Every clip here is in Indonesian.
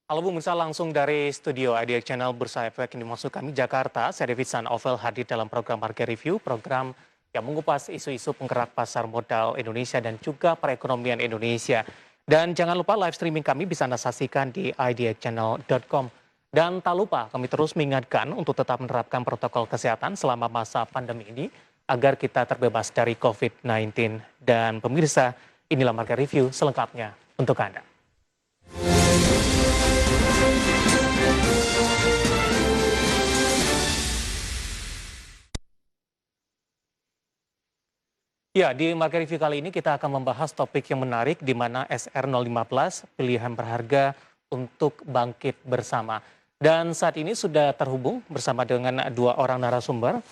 Halo pemirsa, langsung dari studio IDX Channel Bursa Efek ini masuk kami Jakarta. Saya David San Ovel hadir dalam program Market Review, program yang mengupas isu-isu penggerak pasar modal Indonesia dan juga perekonomian Indonesia. Dan jangan lupa live streaming kami bisa Anda saksikan di idxchannel.com. Dan tak lupa kami terus mengingatkan untuk tetap menerapkan protokol kesehatan selama masa pandemi ini agar kita terbebas dari COVID-19. Dan pemirsa, inilah Market Review selengkapnya untuk Anda. Ya, di Market Review kali ini kita akan membahas topik yang menarik di mana SR015 pilihan berharga untuk bangkit bersama. Dan saat ini sudah terhubung bersama dengan dua orang narasumber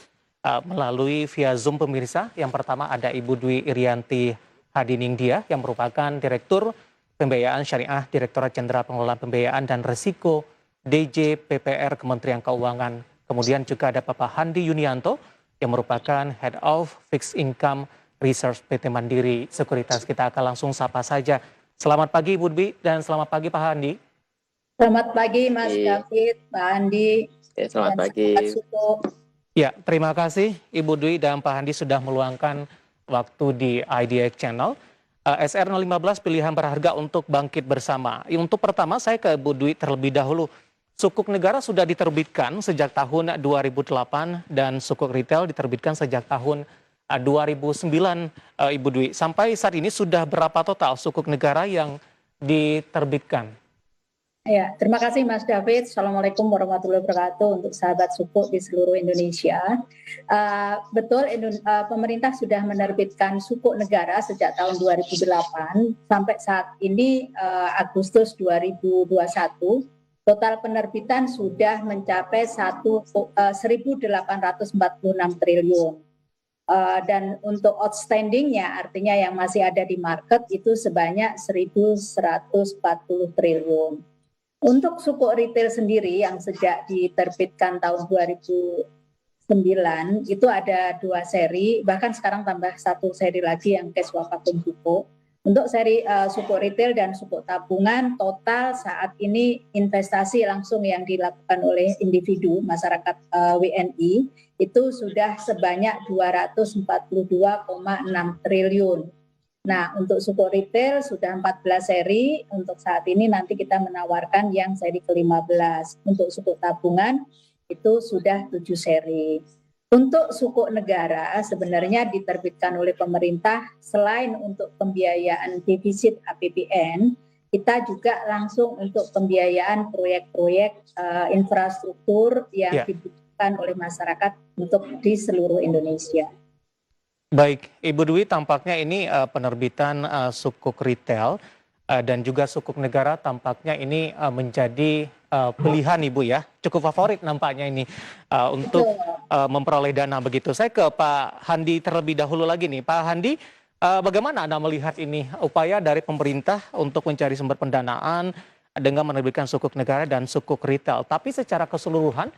melalui via Zoom pemirsa. Yang pertama ada Ibu Dwi Irianti Hadiningdia yang merupakan Direktur Pembiayaan Syariah Direktorat Jenderal Pengelolaan Pembiayaan dan Risiko DJ PPR Kementerian Keuangan. Kemudian juga ada Bapak Handi Yunianto yang merupakan Head of Fixed Income Research PT Mandiri Sekuritas. Kita akan langsung sapa saja. Selamat pagi Ibu Dwi dan selamat pagi Pak Handi. Selamat pagi Mas David, Pak Andi. Selamat pagi. Ya, terima kasih Ibu Dwi dan Pak Handi sudah meluangkan waktu di IDX Channel. SR015 pilihan berharga untuk bangkit bersama. Untuk pertama saya ke Ibu Dwi terlebih dahulu. Sukuk negara sudah diterbitkan sejak tahun 2008 dan sukuk retail diterbitkan sejak tahun 2009, Ibu Dwi. Sampai saat ini sudah berapa total sukuk negara yang diterbitkan? Ya, terima kasih Mas David. Assalamualaikum warahmatullahi wabarakatuh untuk sahabat sukuk di seluruh Indonesia. Betul, pemerintah sudah menerbitkan sukuk negara sejak tahun 2008 sampai saat ini Agustus 2021. Total penerbitan sudah mencapai 1.846 triliun. Dan untuk outstandingnya artinya yang masih ada di market itu sebanyak 1.140 triliun. Untuk sukuk retail sendiri yang sejak diterbitkan tahun 2009 itu ada 2 seri, bahkan sekarang tambah 1 seri lagi yang cash wakafin sukuk. Untuk seri sukuk retail dan sukuk tabungan total saat ini investasi langsung yang dilakukan oleh individu masyarakat WNI itu sudah sebanyak 242,6 triliun. Nah, untuk sukuk retail sudah 14 seri, untuk saat ini nanti kita menawarkan yang seri ke-15. Untuk sukuk tabungan itu sudah 7 seri. Untuk sukuk negara sebenarnya diterbitkan oleh pemerintah selain untuk pembiayaan defisit APBN, kita juga langsung untuk pembiayaan proyek-proyek infrastruktur yang dibutuhkan oleh masyarakat untuk di seluruh Indonesia. Baik, Ibu Dwi, tampaknya ini penerbitan sukuk retail dan juga sukuk negara tampaknya ini menjadi pilihan Ibu ya, cukup favorit nampaknya ini untuk memperoleh dana begitu. Saya ke Pak Handi terlebih dahulu lagi nih. Pak Handi, bagaimana Anda melihat ini upaya dari pemerintah untuk mencari sumber pendanaan dengan menerbitkan sukuk negara dan sukuk retail. Tapi secara keseluruhan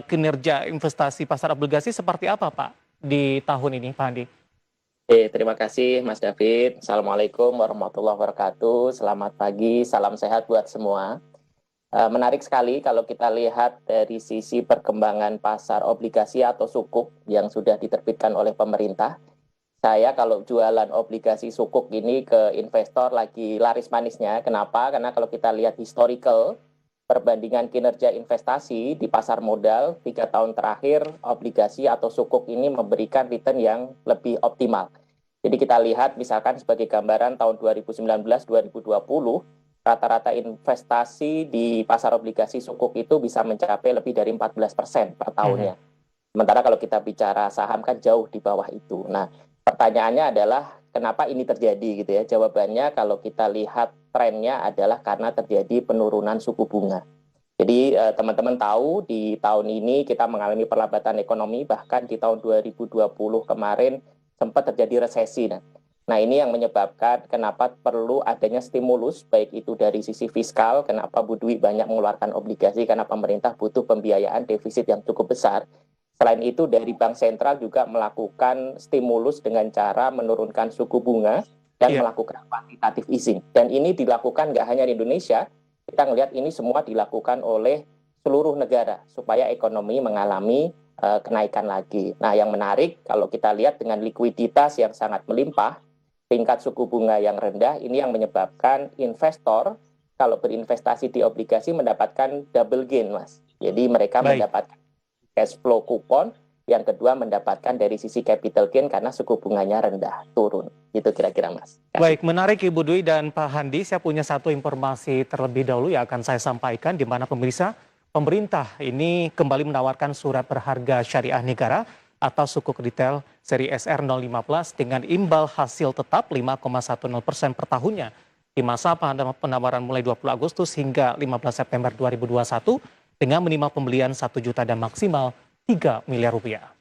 kinerja investasi pasar obligasi seperti apa Pak di tahun ini Pak Handi? Terima kasih Mas David. Assalamualaikum warahmatullahi wabarakatuh. Selamat pagi, salam sehat buat semua. Menarik sekali kalau kita lihat dari sisi perkembangan pasar obligasi atau sukuk yang sudah diterbitkan oleh pemerintah. Saya kalau jualan obligasi sukuk ini ke investor lagi laris manisnya. Kenapa? Karena kalau kita lihat historical, perbandingan kinerja investasi di pasar modal 3 tahun terakhir, obligasi atau sukuk ini memberikan return yang lebih optimal. Jadi kita lihat misalkan sebagai gambaran tahun 2019-2020, rata-rata investasi di pasar obligasi sukuk itu bisa mencapai lebih dari 14% per tahunnya. Sementara kalau kita bicara saham kan jauh di bawah itu. Nah, pertanyaannya adalah kenapa ini terjadi gitu ya? Jawabannya kalau kita lihat trennya adalah karena terjadi penurunan suku bunga. Jadi teman-teman tahu di tahun ini kita mengalami perlambatan ekonomi, bahkan di tahun 2020 kemarin sempat terjadi resesi. Nah ini yang menyebabkan kenapa perlu adanya stimulus, baik itu dari sisi fiskal, kenapa Bu Dwi banyak mengeluarkan obligasi, karena pemerintah butuh pembiayaan defisit yang cukup besar. Selain itu dari Bank Sentral juga melakukan stimulus dengan cara menurunkan suku bunga dan melakukan quantitative easing. Dan ini dilakukan nggak hanya di Indonesia, kita ngelihat ini semua dilakukan oleh seluruh negara supaya ekonomi mengalami kenaikan lagi. Nah, yang menarik kalau kita lihat dengan likuiditas yang sangat melimpah, tingkat suku bunga yang rendah, ini yang menyebabkan investor kalau berinvestasi di obligasi mendapatkan double gain, Mas. Jadi mereka mendapatkan cash flow kupon, yang kedua mendapatkan dari sisi capital gain karena suku bunganya rendah, turun. Itu kira-kira, Mas. Baik, menarik Ibu Dwi dan Pak Handi. Saya punya satu informasi terlebih dahulu yang akan saya sampaikan, di mana pemerintah ini kembali menawarkan surat berharga syariah negara atau sukuk retail seri SR015 dengan imbal hasil tetap 5,10% per tahunnya di masa penawaran mulai 20 Agustus hingga 15 September 2021 dengan minimal pembelian 1 juta dan maksimal 3 miliar rupiah.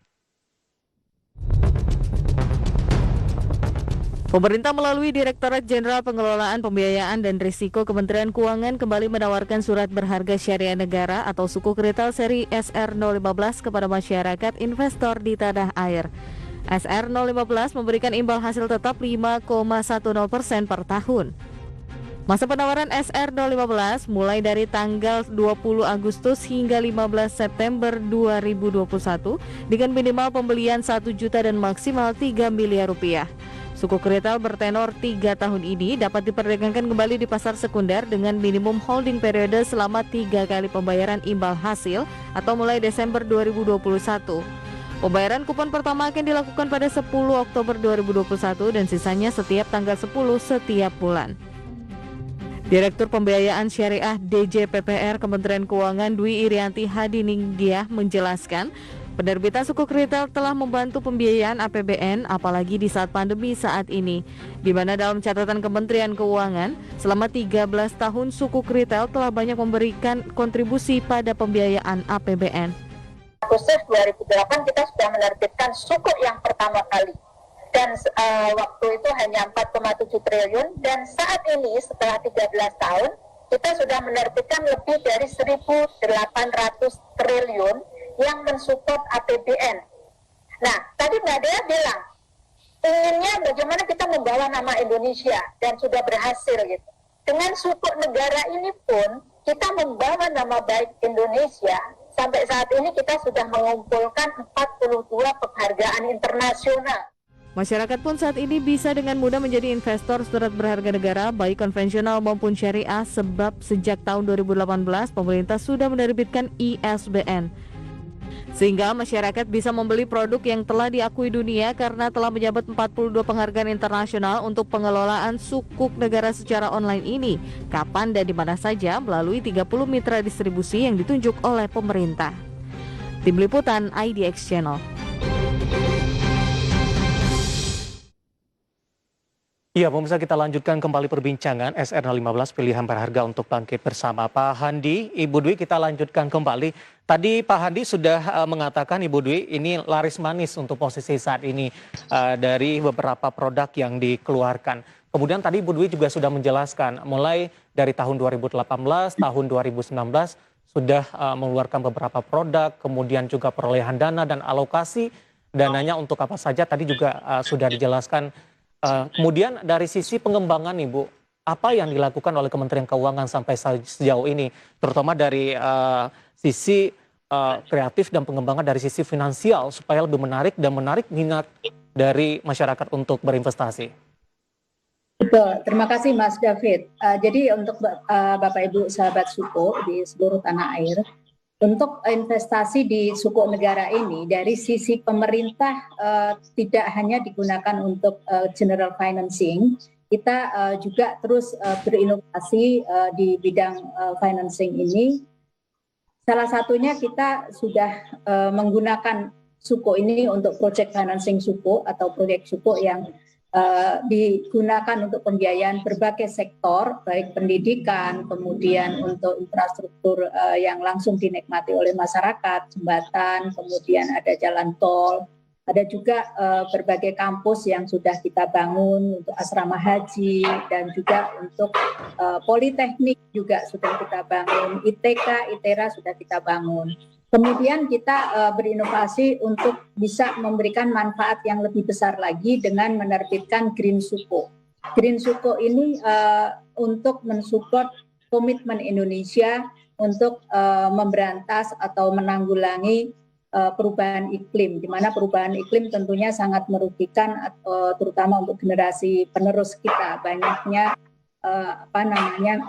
Pemerintah melalui Direktorat Jenderal Pengelolaan Pembiayaan dan Risiko Kementerian Keuangan kembali menawarkan surat berharga syariah negara atau sukuk retail seri SR015 kepada masyarakat investor di tanah air. SR015 memberikan imbal hasil tetap 5,10% per tahun. Masa penawaran SR015 mulai dari tanggal 20 Agustus hingga 15 September 2021 dengan minimal pembelian 1 juta dan maksimal 3 miliar rupiah. Sukuk retail bertenor 3 tahun ini dapat diperdagangkan kembali di pasar sekunder dengan minimum holding periode selama 3 kali pembayaran imbal hasil atau mulai Desember 2021. Pembayaran kupon pertama akan dilakukan pada 10 Oktober 2021 dan sisanya setiap tanggal 10 setiap bulan. Direktur Pembiayaan Syariah DJPPR Kementerian Keuangan Dwi Irianti Hadiningdiah menjelaskan, penerbitan sukuk retail telah membantu pembiayaan APBN apalagi di saat pandemi saat ini, di mana dalam catatan Kementerian Keuangan, selama 13 tahun sukuk retail telah banyak memberikan kontribusi pada pembiayaan APBN. Agustus 2008 kita sudah menerbitkan sukuk yang pertama kali. Dan waktu itu hanya 4,7 triliun dan saat ini setelah 13 tahun kita sudah menerbitkan lebih dari 1.800 triliun yang mensupport APBN. Nah, tadi Mbak Dea bilang inginnya bagaimana kita membawa nama Indonesia dan sudah berhasil gitu. Dengan sukuk negara ini pun kita membawa nama baik Indonesia. Sampai saat ini kita sudah mengumpulkan 42 penghargaan internasional. Masyarakat pun saat ini bisa dengan mudah menjadi investor surat berharga negara baik konvensional maupun syariah sebab sejak tahun 2018 pemerintah sudah menerbitkan ISBN. Sehingga masyarakat bisa membeli produk yang telah diakui dunia karena telah menjabat 42 penghargaan internasional untuk pengelolaan sukuk negara secara online ini, kapan dan di mana saja melalui 30 mitra distribusi yang ditunjuk oleh pemerintah. Tim Liputan IDX Channel. Iya, pemirsa, kita lanjutkan kembali perbincangan SR015 pilihan berharga untuk bangkit bersama. Pak Handi, Ibu Dwi, kita lanjutkan kembali. Tadi Pak Handi sudah mengatakan, Ibu Dwi, ini laris manis untuk posisi saat ini dari beberapa produk yang dikeluarkan. Kemudian tadi Ibu Dwi juga sudah menjelaskan, mulai dari tahun 2018, tahun 2019, sudah mengeluarkan beberapa produk, kemudian juga perolehan dana dan alokasi dananya untuk apa saja, tadi juga sudah dijelaskan. Kemudian dari sisi pengembangan Ibu, apa yang dilakukan oleh Kementerian Keuangan sampai sejauh ini, terutama dari sisi kreatif dan pengembangan dari sisi finansial supaya lebih menarik dan menarik minat dari masyarakat untuk berinvestasi? Betul, terima kasih Mas David. Jadi untuk Bapak Ibu sahabat suku di seluruh tanah air, untuk investasi di sukuk negara ini dari sisi pemerintah tidak hanya digunakan untuk general financing, kita juga terus berinovasi di bidang financing ini. Salah satunya kita sudah menggunakan sukuk ini untuk project financing sukuk atau proyek sukuk yang digunakan untuk pembiayaan berbagai sektor, baik pendidikan, kemudian untuk infrastruktur yang langsung dinikmati oleh masyarakat, jembatan, kemudian ada jalan tol, ada juga berbagai kampus yang sudah kita bangun untuk asrama haji dan juga untuk politeknik juga sudah kita bangun, ITK, ITERA sudah kita bangun. Kemudian kita berinovasi untuk bisa memberikan manfaat yang lebih besar lagi dengan menerbitkan Green Sukuk. Green Sukuk ini untuk mensupport komitmen Indonesia untuk memberantas atau menanggulangi perubahan iklim, di mana perubahan iklim tentunya sangat merugikan terutama untuk generasi penerus kita. Banyaknya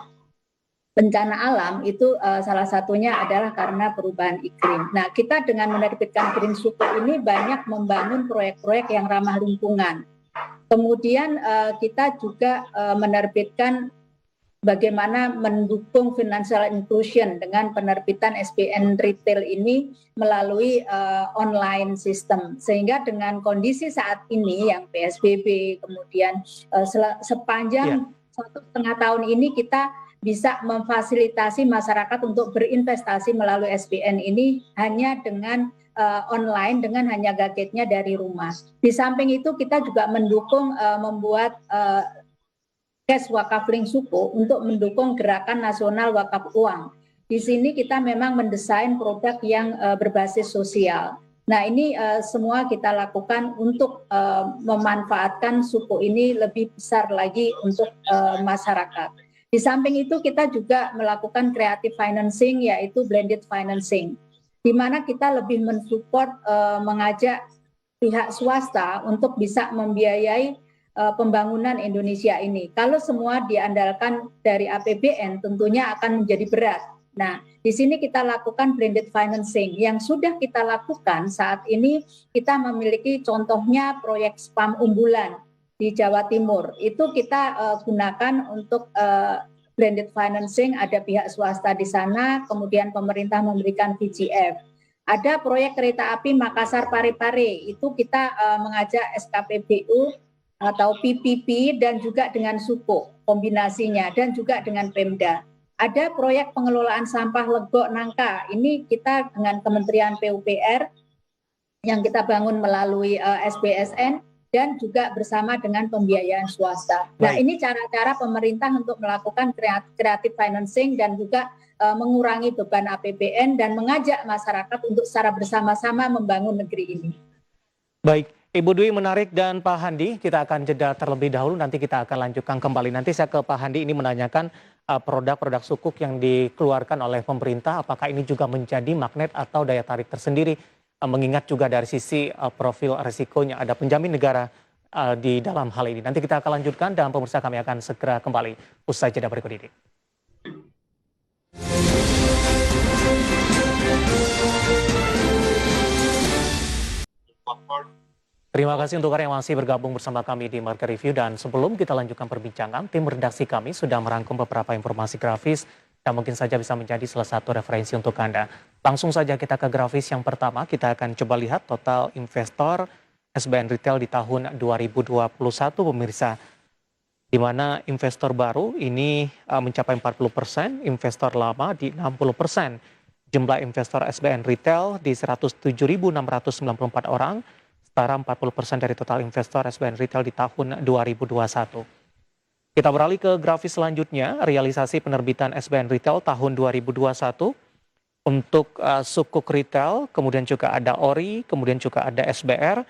bencana alam itu salah satunya adalah karena perubahan iklim. Nah, kita dengan menerbitkan Green Sukuk ini banyak membangun proyek-proyek yang ramah lingkungan. Kemudian kita juga menerbitkan bagaimana mendukung financial inclusion dengan penerbitan SBN retail ini melalui online system, sehingga dengan kondisi saat ini yang PSBB kemudian sepanjang 1,5 tahun ini kita bisa memfasilitasi masyarakat untuk berinvestasi melalui SBN ini hanya dengan online, dengan hanya gadgetnya dari rumah. Di samping itu kita juga mendukung membuat cash wakafling suku untuk mendukung gerakan nasional wakaf uang. Di sini kita memang mendesain produk yang berbasis sosial. Nah, ini semua kita lakukan untuk memanfaatkan suku ini lebih besar lagi untuk masyarakat. Di samping itu kita juga melakukan creative financing, yaitu blended financing, di mana kita lebih mensupport mengajak pihak swasta untuk bisa membiayai pembangunan Indonesia ini. Kalau semua diandalkan dari APBN tentunya akan menjadi berat. Nah, di sini kita lakukan blended financing. Yang sudah kita lakukan saat ini, kita memiliki contohnya proyek SPAM unggulan di Jawa Timur. Itu kita gunakan untuk blended financing, ada pihak swasta di sana, kemudian pemerintah memberikan VGF. Ada proyek kereta api Makassar Parepare, itu kita mengajak SKPBU atau PPP dan juga dengan suku kombinasinya dan juga dengan Pemda. Ada proyek pengelolaan sampah Legok Nangka, ini kita dengan Kementerian PUPR yang kita bangun melalui SBSN dan juga bersama dengan pembiayaan swasta. Nah, ini cara-cara pemerintah untuk melakukan creative financing dan juga mengurangi beban APBN dan mengajak masyarakat untuk secara bersama-sama membangun negeri ini. Baik, Ibu Dwi menarik, dan Pak Handi, kita akan jeda terlebih dahulu, nanti kita akan lanjutkan kembali. Nanti saya ke Pak Handi ini menanyakan produk-produk sukuk yang dikeluarkan oleh pemerintah, apakah ini juga menjadi magnet atau daya tarik tersendiri, mengingat juga dari sisi profil risikonya ada penjamin negara di dalam hal ini. Nanti kita akan lanjutkan dan pemirsa kami akan segera kembali usai jeda berikut ini. Terima kasih untuk yang masih bergabung bersama kami di Market Review, dan sebelum kita lanjutkan perbincangan, tim redaksi kami sudah merangkum beberapa informasi grafis yang mungkin saja bisa menjadi salah satu referensi untuk Anda. Langsung saja kita ke grafis yang pertama, kita akan coba lihat total investor SBN Retail di tahun 2021 pemirsa, di mana investor baru ini mencapai 40%, investor lama di 60%. Jumlah investor SBN Retail di 107.694 orang, setara 40% dari total investor SBN Retail di tahun 2021. Kita beralih ke grafis selanjutnya, realisasi penerbitan SBN Retail tahun 2021 untuk sukuk retail, kemudian juga ada ORI, kemudian juga ada SBR.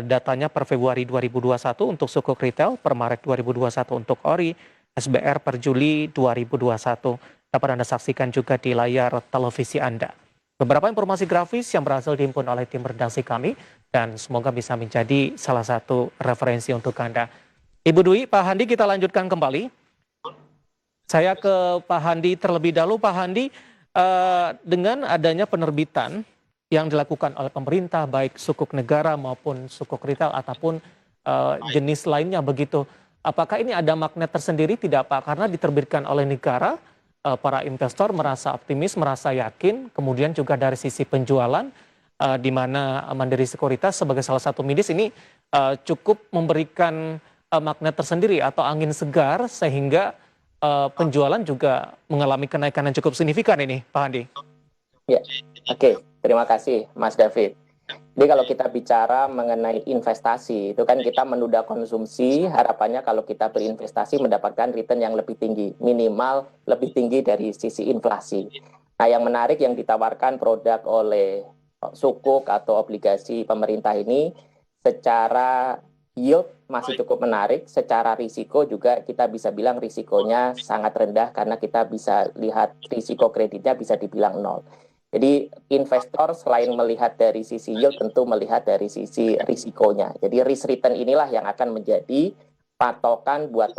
Datanya per Februari 2021 untuk sukuk retail, per Maret 2021 untuk ORI, SBR per Juli 2021. Dapat Anda saksikan juga di layar televisi Anda. Beberapa informasi grafis yang berhasil dihimpun oleh tim redaksi kami dan semoga bisa menjadi salah satu referensi untuk Anda. Ibu Dwi, Pak Handi, kita lanjutkan kembali. Saya ke Pak Handi terlebih dahulu. Pak Handi, dengan adanya penerbitan yang dilakukan oleh pemerintah, baik sukuk negara maupun sukuk retail ataupun jenis lainnya begitu, apakah ini ada magnet tersendiri tidak Pak? Karena diterbitkan oleh negara, para investor merasa optimis, merasa yakin, kemudian juga dari sisi penjualan, di mana Mandiri Sekuritas sebagai salah satu midis ini cukup memberikan magnet tersendiri atau angin segar sehingga penjualan juga mengalami kenaikan yang cukup signifikan ini, Pak Handi. Ya, oke. Terima kasih, Mas David. Jadi kalau kita bicara mengenai investasi, itu kan kita menunda konsumsi, harapannya kalau kita berinvestasi mendapatkan return yang lebih tinggi, minimal lebih tinggi dari sisi inflasi. Nah, yang menarik yang ditawarkan produk oleh sukuk atau obligasi pemerintah ini secara yield masih cukup menarik, secara risiko juga kita bisa bilang risikonya sangat rendah karena kita bisa lihat risiko kreditnya bisa dibilang nol. Jadi investor selain melihat dari sisi yield tentu melihat dari sisi risikonya. Jadi risk return inilah yang akan menjadi patokan buat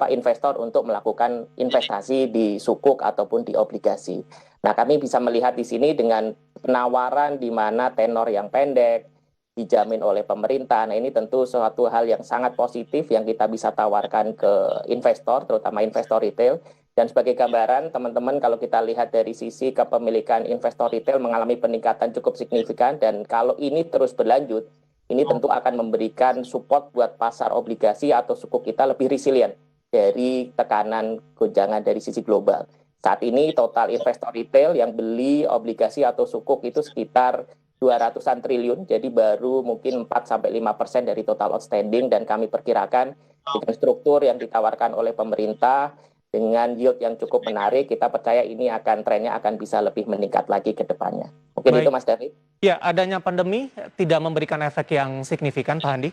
investor untuk melakukan investasi di sukuk ataupun di obligasi. Nah, kami bisa melihat di sini dengan penawaran di mana tenor yang pendek dijamin oleh pemerintah. Nah, ini tentu suatu hal yang sangat positif yang kita bisa tawarkan ke investor, terutama investor retail. Dan sebagai gambaran, teman-teman, kalau kita lihat dari sisi kepemilikan investor retail mengalami peningkatan cukup signifikan, dan kalau ini terus berlanjut, ini tentu akan memberikan support buat pasar obligasi atau suku kita lebih resilient dari tekanan gonjangan dari sisi global. Saat ini total investor retail yang beli obligasi atau sukuk itu sekitar 200-an triliun, jadi baru mungkin 4-5% dari total outstanding, dan kami perkirakan dengan struktur yang ditawarkan oleh pemerintah, dengan yield yang cukup menarik, kita percaya ini trennya akan bisa lebih meningkat lagi ke depannya. Mungkin Baik. itu Mas David. Ya, adanya pandemi tidak memberikan efek yang signifikan, Pak Handi?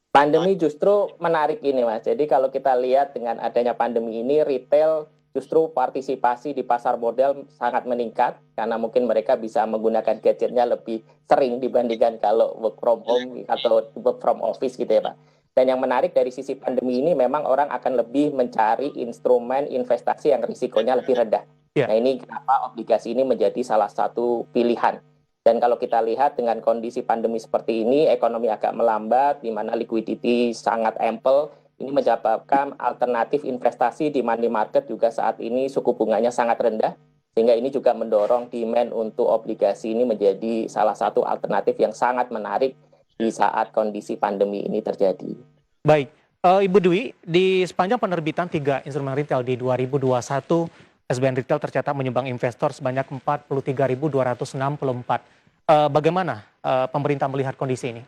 Pandemi justru menarik ini Mas, jadi kalau kita lihat dengan adanya pandemi ini, retail justru partisipasi di pasar modal sangat meningkat karena mungkin mereka bisa menggunakan gadgetnya lebih sering dibandingkan kalau work from home atau work from office gitu ya Pak. Dan yang menarik dari sisi pandemi ini memang orang akan lebih mencari instrumen investasi yang risikonya lebih rendah. Ya. Nah, ini kenapa obligasi ini menjadi salah satu pilihan. Dan kalau kita lihat dengan kondisi pandemi seperti ini, ekonomi agak melambat, di mana liquidity sangat ample. Ini menyebabkan alternatif investasi di money market juga saat ini suku bunganya sangat rendah, sehingga ini juga mendorong demand untuk obligasi ini menjadi salah satu alternatif yang sangat menarik di saat kondisi pandemi ini terjadi. Baik, Ibu Dwi, di sepanjang penerbitan 3 instrumen retail di 2021, SBN Retail tercatat menyumbang investor sebanyak 43.264. Bagaimana pemerintah melihat kondisi ini?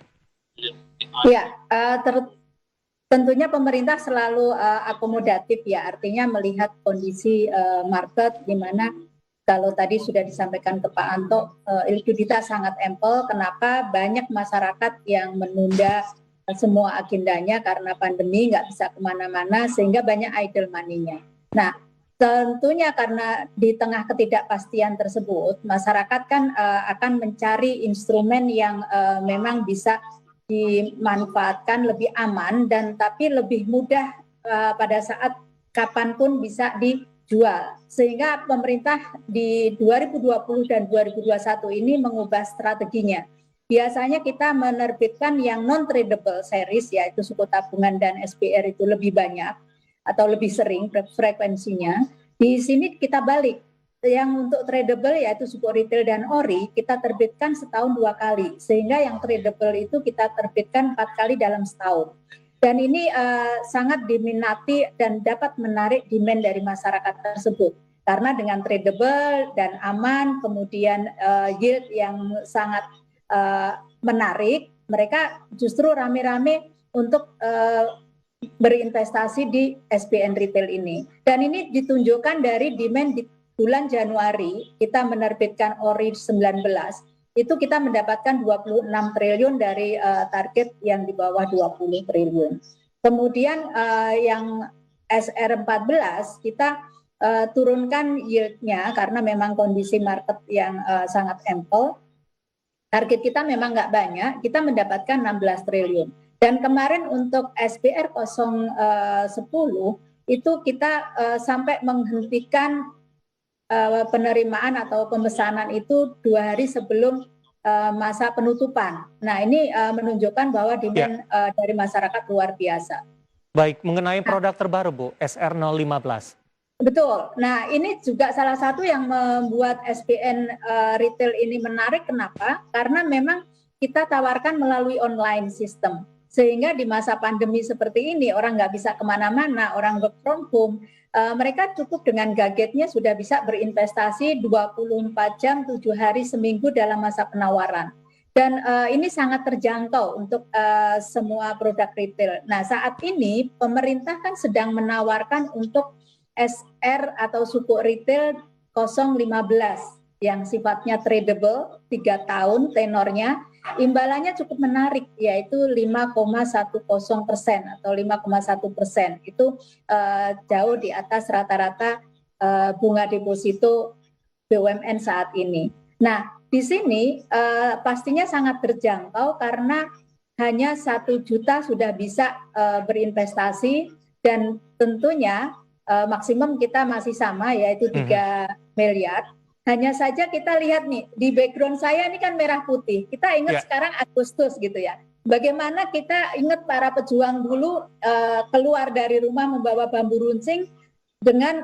Ya, tentunya pemerintah selalu akomodatif ya, artinya melihat kondisi market di mana kalau tadi sudah disampaikan ke Pak Anto, likuiditas sangat ample. Kenapa? Banyak masyarakat yang menunda semua agendanya karena pandemi, nggak bisa kemana-mana, sehingga banyak idle money-nya. Nah, tentunya karena di tengah ketidakpastian tersebut, masyarakat kan akan mencari instrumen yang memang bisa dimanfaatkan lebih aman dan tapi lebih mudah pada saat kapanpun bisa dijual. Sehingga pemerintah di 2020 dan 2021 ini mengubah strateginya. Biasanya kita menerbitkan yang non-tradable series, yaitu suku tabungan dan SPR itu lebih banyak atau lebih sering frekuensinya. Di sini kita balik. Yang untuk tradable yaitu suku retail dan ori kita terbitkan setahun 2 kali, sehingga yang tradable itu kita terbitkan 4 kali dalam setahun. Dan ini sangat diminati dan dapat menarik demand dari masyarakat tersebut, karena dengan tradable dan aman, kemudian yield yang sangat menarik, mereka justru rame-rame untuk berinvestasi di SBN Retail ini. Dan ini ditunjukkan dari demand di bulan Januari kita menerbitkan ORI 19, itu kita mendapatkan 26 triliun dari target yang di bawah 20 triliun. Kemudian yang SR14 kita turunkan yield-nya karena memang kondisi market yang sangat ample. Target kita memang nggak banyak, kita mendapatkan 16 triliun. Dan kemarin untuk SBR 010 itu kita sampai menghentikan penerimaan atau pemesanan itu 2 hari sebelum masa penutupan. Nah, ini menunjukkan bahwa demand dari masyarakat luar biasa. Baik, mengenai produk terbaru Bu, SR015. Betul. Nah, ini juga salah satu yang membuat SBN Retail ini menarik. Kenapa? Karena memang kita tawarkan melalui online system. Sehingga di masa pandemi seperti ini, orang nggak bisa kemana-mana, orang work from home, mereka cukup dengan gadgetnya sudah bisa berinvestasi 24 jam, 7 hari seminggu dalam masa penawaran. Dan ini sangat terjangkau untuk semua produk retail. Nah, saat ini pemerintah kan sedang menawarkan untuk SR atau suku retail 015 yang sifatnya tradable, 3 tahun tenornya, imbalannya cukup menarik, yaitu 5,10% atau 5,1%. Itu jauh di atas rata-rata bunga deposito BUMN saat ini. Nah, di sini pastinya sangat terjangkau karena hanya 1 juta sudah bisa berinvestasi, dan tentunya maksimum kita masih sama, yaitu 3 miliar. Hanya saja kita lihat nih, di background saya ini kan merah putih. Kita ingat sekarang Agustus gitu ya. Bagaimana kita ingat para pejuang dulu keluar dari rumah membawa bambu runcing dengan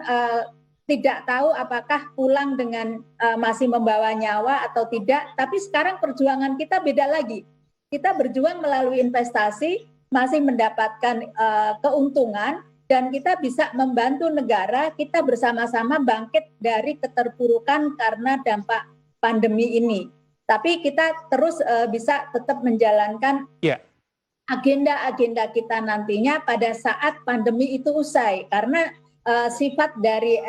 tidak tahu apakah pulang dengan masih membawa nyawa atau tidak. Tapi sekarang perjuangan kita beda lagi. Kita berjuang melalui investasi, masih mendapatkan keuntungan, dan kita bisa membantu negara kita bersama-sama bangkit dari keterpurukan karena dampak pandemi ini. Tapi kita terus bisa tetap menjalankan agenda-agenda kita nantinya pada saat pandemi itu usai. Karena sifat dari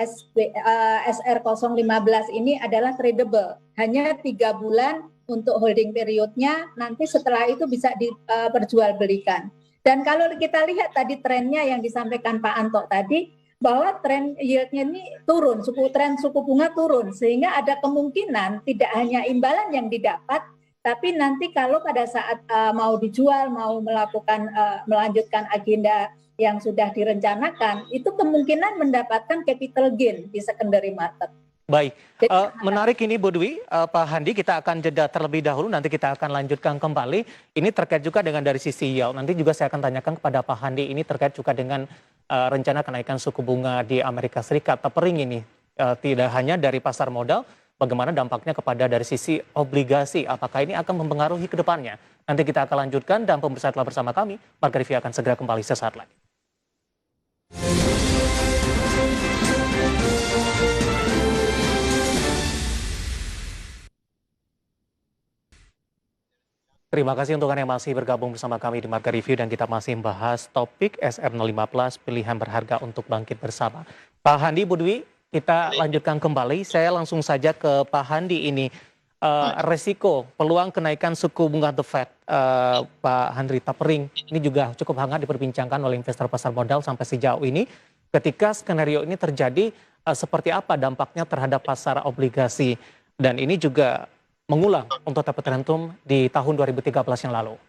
SR015 ini adalah tradable. Hanya 3 bulan untuk holding periodnya, nanti setelah itu bisa diperjualbelikan. Dan kalau kita lihat tadi trennya yang disampaikan Pak Anto tadi, bahwa tren yieldnya ini turun, tren suku bunga turun, sehingga ada kemungkinan tidak hanya imbalan yang didapat, tapi nanti kalau pada saat mau dijual, mau melakukan melanjutkan agenda yang sudah direncanakan, itu kemungkinan mendapatkan capital gain di secondary market. Baik, menarik ini Bu Dwi, Pak Handi, kita akan jeda terlebih dahulu, nanti kita akan lanjutkan kembali. Ini terkait juga dengan dari sisi yield, nanti juga saya akan tanyakan kepada Pak Handi, ini terkait juga dengan rencana kenaikan suku bunga di Amerika Serikat. Tapering ini tidak hanya dari pasar modal, bagaimana dampaknya kepada dari sisi obligasi, apakah ini akan mempengaruhi ke depannya. Nanti kita akan lanjutkan dan pemirsa telah bersama kami, Marga Review akan segera kembali sesaat lagi. Terima kasih untuk Anda yang masih bergabung bersama kami di Marga Review, dan kita masih membahas topik SR015 pilihan berharga untuk bangkit bersama. Pak Handi, Bu Dwi, kita lanjutkan kembali. Saya langsung saja ke Pak Handi ini. Resiko peluang kenaikan suku bunga The Fed, Pak Handri Tapering, ini juga cukup hangat diperbincangkan oleh investor pasar modal sampai sejauh ini. Ketika skenario ini terjadi, seperti apa dampaknya terhadap pasar obligasi, dan ini juga mengulang untuk taper tantrum di tahun 2013 yang lalu.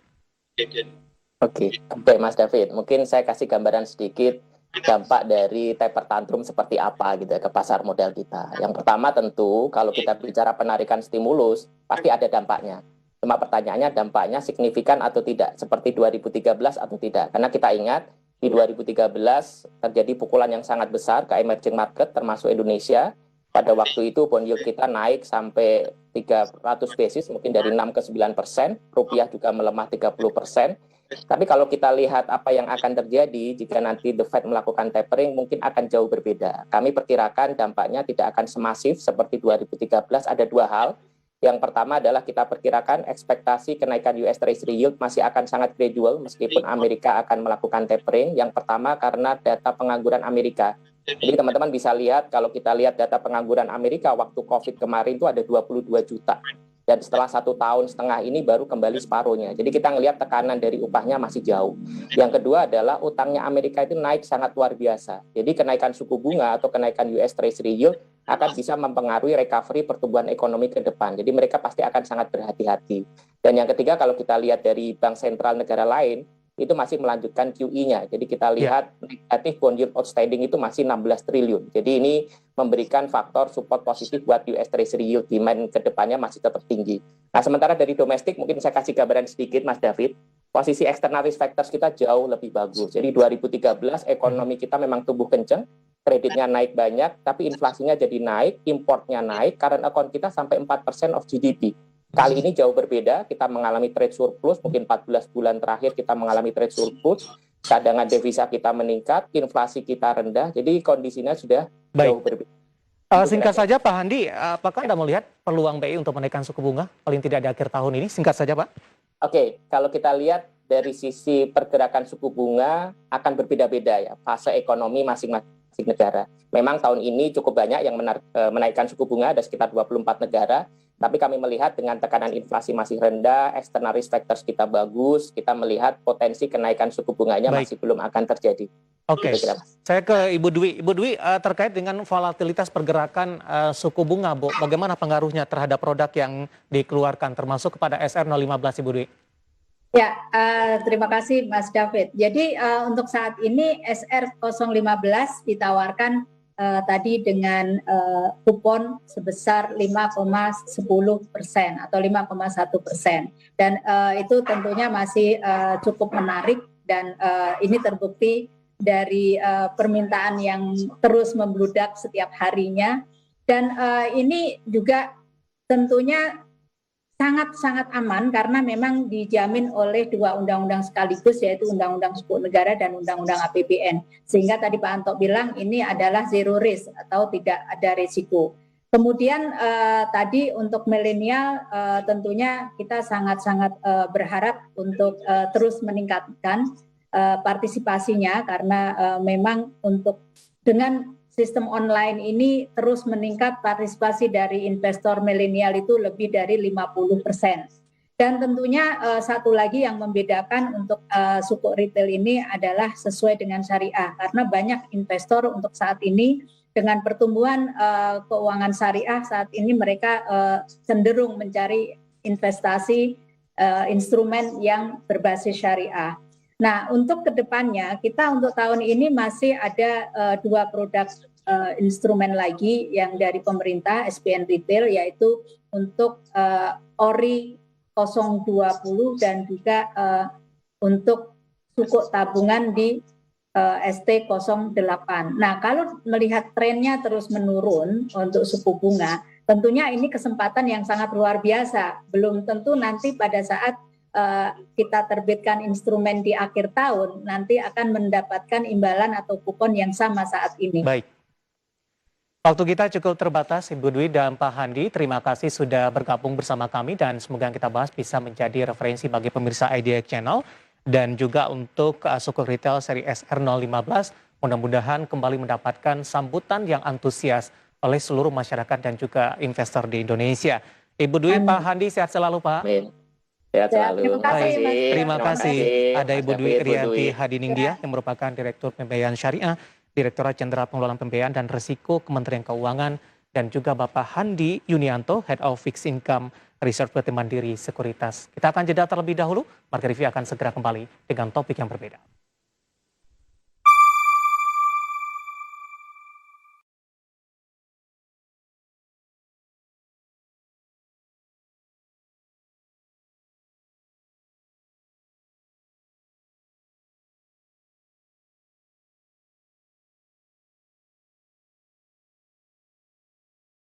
Oke, baik Mas David. Mungkin saya kasih gambaran sedikit dampak dari taper tantrum seperti apa gitu ya ke pasar modal kita. Yang pertama tentu kalau kita bicara penarikan stimulus pasti ada dampaknya. Cuma pertanyaannya dampaknya signifikan atau tidak, seperti 2013 atau tidak. Karena kita ingat di 2013 terjadi pukulan yang sangat besar ke emerging market termasuk Indonesia. Pada waktu itu bond yield kita naik sampai 300 basis, mungkin dari 6 ke 9%, rupiah juga melemah 30%. Tapi kalau kita lihat apa yang akan terjadi jika nanti The Fed melakukan tapering, mungkin akan jauh berbeda. Kami perkirakan dampaknya tidak akan semasif seperti 2013, ada 2 hal. Yang pertama adalah kita perkirakan ekspektasi kenaikan US Treasury yield masih akan sangat gradual meskipun Amerika akan melakukan tapering. Yang pertama karena data pengangguran Amerika. Jadi teman-teman bisa lihat, kalau kita lihat data pengangguran Amerika waktu COVID kemarin itu ada 22 juta. Dan setelah 1,5 tahun ini baru kembali separuhnya. Jadi kita ngelihat tekanan dari upahnya masih jauh. Yang kedua adalah utangnya Amerika itu naik sangat luar biasa. Jadi kenaikan suku bunga atau kenaikan US Treasury yield akan bisa mempengaruhi recovery pertumbuhan ekonomi ke depan. Jadi mereka pasti akan sangat berhati-hati. Dan yang ketiga kalau kita lihat dari bank sentral negara lain, itu masih melanjutkan QE-nya. Jadi kita lihat negatif bond yield outstanding itu masih 16 triliun. Jadi ini memberikan faktor support positif buat US Treasury yield, demand ke depannya masih tetap tinggi. Nah, sementara dari domestik mungkin saya kasih gambaran sedikit Mas David. Posisi external risk factors kita jauh lebih bagus. Jadi 2013 ekonomi kita memang tumbuh kenceng, kreditnya naik banyak, tapi inflasinya jadi naik, importnya naik, current account kita sampai 4% of GDP. Kali ini jauh berbeda, kita mengalami trade surplus, mungkin 14 bulan terakhir kita mengalami trade surplus, cadangan devisa kita meningkat, inflasi kita rendah, jadi kondisinya sudah jauh berbeda. Singkat saja Pak Handi, apakah Anda melihat peluang BI untuk menaikkan suku bunga, paling tidak di akhir tahun ini? Singkat saja Pak. Oke, kalau kita lihat dari sisi pergerakan suku bunga akan berbeda-beda ya, fase ekonomi masing-masing negara. Memang tahun ini cukup banyak yang menaikkan suku bunga, ada sekitar 24 negara. Tapi kami melihat dengan tekanan inflasi masih rendah, external risk factors kita bagus, kita melihat potensi kenaikan suku bunganya Baik. masih belum akan terjadi. Oke, Itu kira, Mas. saya ke Ibu Dwi. Ibu Dwi, terkait dengan volatilitas pergerakan suku bunga, Bu, bagaimana pengaruhnya terhadap produk yang dikeluarkan, termasuk kepada SR015, Ibu Dwi? Ya, terima kasih Mas David. Jadi untuk saat ini SR015 ditawarkan tadi dengan kupon sebesar 5,10% atau 5,1%. Dan itu tentunya masih cukup menarik dan ini terbukti dari permintaan yang terus membludak setiap harinya. Dan ini juga tentunya sangat-sangat aman karena memang dijamin oleh dua undang-undang sekaligus, yaitu Undang-Undang Sukuk Negara dan Undang-Undang APBN. Sehingga tadi Pak Anto bilang ini adalah zero risk atau tidak ada risiko. Kemudian tadi untuk milenial tentunya kita sangat-sangat berharap untuk terus meningkatkan partisipasinya karena memang untuk dengan sistem online ini terus meningkat, partisipasi dari investor milenial itu lebih dari 50%. Dan tentunya satu lagi yang membedakan untuk sukuk retail ini adalah sesuai dengan syariah, karena banyak investor untuk saat ini dengan pertumbuhan keuangan syariah saat ini mereka cenderung mencari investasi instrumen yang berbasis syariah. Nah, untuk kedepannya kita untuk tahun ini masih ada dua produk instrumen lagi yang dari pemerintah SBN Retail, yaitu untuk ORI 020 dan juga untuk sukuk tabungan di ST08. Nah, kalau melihat trennya terus menurun untuk suku bunga, tentunya ini kesempatan yang sangat luar biasa. Belum tentu nanti pada saat kita terbitkan instrumen di akhir tahun, nanti akan mendapatkan imbalan atau kupon yang sama saat ini. Baik. Waktu kita cukup terbatas, Ibu Dwi dan Pak Handi. Terima kasih sudah bergabung bersama kami dan semoga yang kita bahas bisa menjadi referensi bagi pemirsa IDX Channel dan juga untuk sukuk retail seri SR015. Mudah-mudahan kembali mendapatkan sambutan yang antusias oleh seluruh masyarakat dan juga investor di Indonesia. Ibu Dwi, Pak Handi, sehat selalu, Pak. Amin. Sehat selalu. Terima kasih, Mas. Terima kasih. Ada Mas Ibu Dwi David, Bu Rianti Dwi. Hadiningdia yang merupakan Direktur Pembiayaan Syariah, Direktorat Jenderal Pengelolaan Pembiayaan dan Risiko Kementerian Keuangan, dan juga Bapak Handi Yunianto, Head of Fixed Income Research PT Mandiri Sekuritas. Kita akan jeda terlebih dahulu. Marga Review akan segera kembali dengan topik yang berbeda.